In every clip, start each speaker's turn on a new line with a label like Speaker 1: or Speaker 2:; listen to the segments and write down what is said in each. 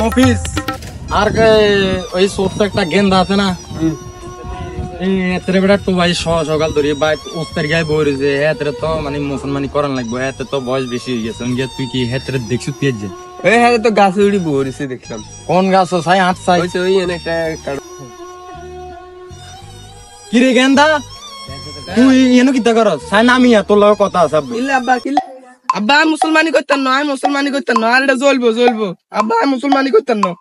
Speaker 1: মফিস আর ওই ছোট্ট একটা গেন্দা আছে না বেটা তো ভাই সকাল ধরে বাইক ওস্তের গায়ে বই যে হেতরে তো মানে মুসলমানি করান লাগবে হেতে তো বয়স বেশি হয়ে গেছে তুই কি হেতরে দেখছু পেয়ে যে
Speaker 2: হ্যাঁ তো গাছে উড়ি বইছে দেখলাম।
Speaker 1: কোন গাছ সাই হাত সাই
Speaker 2: ওই একটা
Speaker 1: কি রে গেন্দা তুই এনো কিতা করস সাই নামিয়া তোর লগে কথা আছে
Speaker 2: আব্বা মুসলমানি করতেন না, মুসলমানি করতেন না, আর এটা জ্বলবো আব্বা মুসলমানি করতেন না।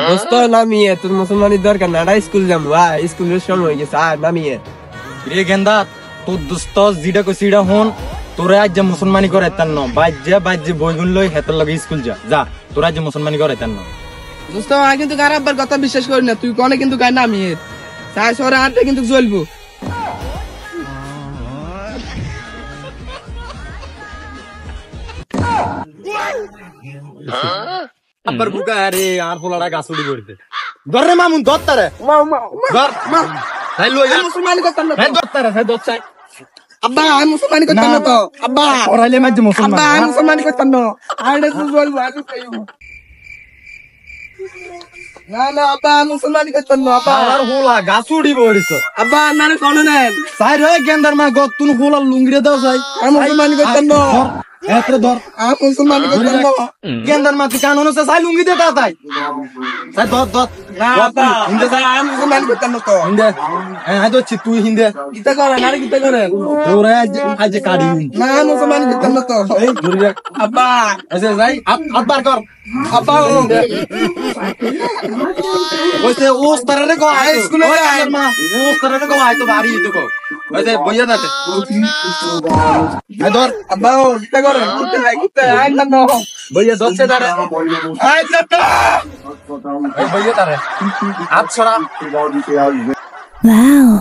Speaker 2: দোস্ত নামিয়ে তোর মুসলমানির দরকার না, স্কুল যাবো স্কুলের সময় হয়ে গেছে আর নামিয়ে।
Speaker 1: রে গেন্দা তোর দোস্ত জিডা কো সিডা হন তোরা আজ মুসলমানি করে তার ন বাজ্যে বইগুন লই হেতর লগে স্কুল যা তোরা আজ মুসলমানি করে তার ন
Speaker 2: দোস্ত আমি কিন্তু কার আব্বার কথা বিশ্বাস করি না, তুই কোনে কিন্তু গায়ে নামিয়ে তাই সরে আনতে কিন্তু জ্বলবো।
Speaker 1: আব্বার বুকা আরে আর পোলাটা গাছ উড়ি পড়তে ধর রে মামুন ধর তারে ধর তাই লই যা
Speaker 2: মুসলমানি করতেন না,
Speaker 1: হ্যাঁ ধর তারে হ্যাঁ ধর চাই
Speaker 2: আব্বা আমি মুসলমানি করতেন না তো, আব্বা
Speaker 1: ওরাইলে মাঝে মুসলমান
Speaker 2: আব্বা আমি মুসলমানি করতেন না, আর এটা জ্বলবো আমি খাইবো না না আব্বা মুসলমানি করতেন না, আব্বা
Speaker 1: আর হোলা গাছ উড়ি পড়িছ
Speaker 2: আব্বা না কোন নেন
Speaker 1: চাই রে গেন্দার মা গতুন হোলা লুঙ্গিরে দাও চাই
Speaker 2: আমি মুসলমানি করতেন না,
Speaker 1: এতরে ধর
Speaker 2: আমি মুসলমানি করতেন না।
Speaker 1: গেন্দার মা তুই কানুন আছে চাই লুঙ্গি দে তা তাই চাই ধর
Speaker 2: না আব্বা হিন্দে চাই আমি মুসলমানি করতেন না তো
Speaker 1: হিন্দে হ্যাঁ ধরছি তুই হিন্দে
Speaker 2: কিতা করেন আরে কিতা করেন
Speaker 1: তোরা আজ কাড়ি
Speaker 2: না মুসলমানি করতেন না তো
Speaker 1: এই ধরে রাখ
Speaker 2: আব্বা
Speaker 1: আচ্ছা যাই আব্বার কর
Speaker 2: আব্বা
Speaker 1: ওইতে ওস তারে কো আই
Speaker 2: স্কুলে
Speaker 1: আয় মা ওস তারে কো আই তো বাড়ি তো কো ওইতে বইয়া দাতে আই ধর
Speaker 2: আব্বা কিতা করেন কিতা আই না নো
Speaker 1: বইয়া দছে দারে
Speaker 2: আই চাটা
Speaker 1: এই বইয়া দারে হাত ছড়া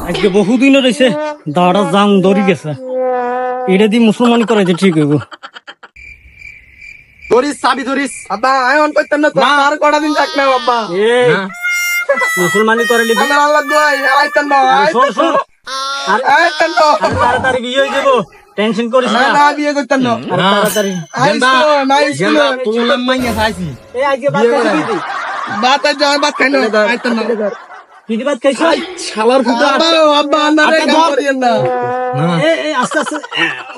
Speaker 3: আজকে বহুদিন রয়েছে দাঁড়া জাং ধরি গেছে এটা দিয়ে মুসলমান করাইতে ঠিক হইব।
Speaker 1: ধরিস চাবি ধরিস
Speaker 2: আব্বা আই অন করতেন না তো আর কটা দিন থাক না আব্বা
Speaker 3: এই মুসলমানি করাইলে
Speaker 2: আমার আল্লাহ দোয়াই আইতেন না আইতেন না
Speaker 3: তাড়াতাড়ি বিয়ে হয়ে যাবো, টেনশন করিস না।
Speaker 2: না বিয়ে করতেন না
Speaker 3: তাড়াতাড়ি
Speaker 1: গেন্দা
Speaker 2: আইসলো
Speaker 1: গেন্দা তুললাম মাইয়া খাইছি
Speaker 3: এই আজকে বাদ খাইছিস
Speaker 2: বাত যায় বাত খাই না আইতেন না
Speaker 3: কি বাদ খাইছিস?
Speaker 1: শালার ফুটা
Speaker 2: আব্বা আব্বা না রে কাম করিয়েন না
Speaker 3: এই আস্তে আস্তে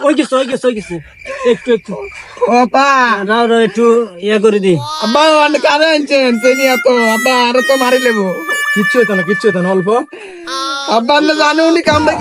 Speaker 3: ওই গেছে একটু
Speaker 2: ওপা
Speaker 3: রাও একটু ইয়ে করে দি।
Speaker 2: আব্বা অনেক কারে আনছেন সেনিয়া তো আব্বা আরে তো মারি লেবো
Speaker 1: কিচ্ছু হইতো না অল্প
Speaker 2: আব্বা না জানো উনি কামটা